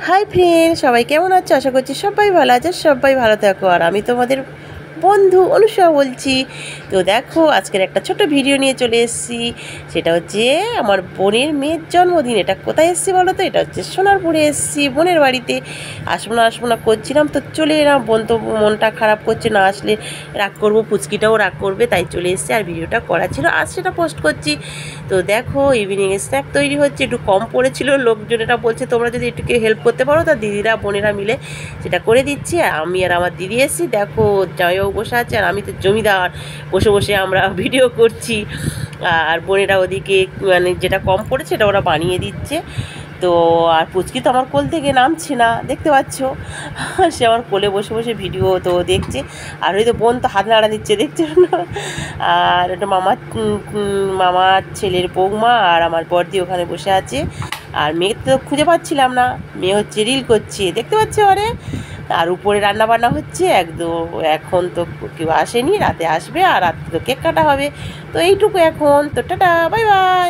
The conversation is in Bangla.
হাই ফ্রেন্ড, সবাই কেমন আছো? আশা করছি সবাই ভালো আছে, সবাই ভালো থাকো। আর আমি তোমাদের বন্ধু অনুষা বলছি। তো দেখো, আজকের একটা ছোট ভিডিও নিয়ে চলে এসেছি। সেটা হচ্ছে আমার বোনের মেয়ের জন্মদিন। এটা কোথায় এসেছি বলো তো? এটা হচ্ছে সোনারপুরে এসেছি, বোনের বাড়িতে। আসবো না করছিলাম, তো চলে এলাম। বোন তো মনটা খারাপ করছে, না আসলে রাগ করবো, পুচকিটাও রাগ করবে, তাই চলে এসেছি। আর ভিডিওটা করা ছিল, আজ সেটা পোস্ট করছি। তো দেখো, ইভিনিংয়ে স্ন্যাক তৈরি হচ্ছে। একটু কম পড়েছিল, লোকজনেরা বলছে তোমরা যদি একটু হেল্প করতে পারো, তা দিদিরা বোনেরা মিলে সেটা করে দিচ্ছি। আর আমি আর আমার দিদি এসেছি। দেখো, জামাইবাবু বসে আছে আর আমি তো জমিদার, বসে বসে আমরা ভিডিও করছি। আর বোনেরা ওদিকে মানে যেটা কম পড়েছে সেটা ওরা বানিয়ে দিচ্ছে। তো আর পুচকি তো আমার কোল থেকে নামছে না, দেখতে পাচ্ছ। সে আমার কোলে বসে বসে ভিডিও তো দেখছে। আর হয়তো বোন তো হাত নাড়া দিচ্ছে, দেখছো না? আর একটা মামার ছেলের বৌমা আর আমার বড়দি ওখানে বসে আছে। আর মেয়ে তো খুঁজে পাচ্ছিলাম না, মেয়ে হচ্ছে রিল করছে, দেখতে পাচ্ছ আরে। আর উপরে রান্না বান্না হচ্ছে একদম। এখন তো কেউ আসেনি, রাতে আসবে, আর রাতে তো কেক কাটা হবে। তো এইটুকু এখন তো, টাটা, বাই বাই।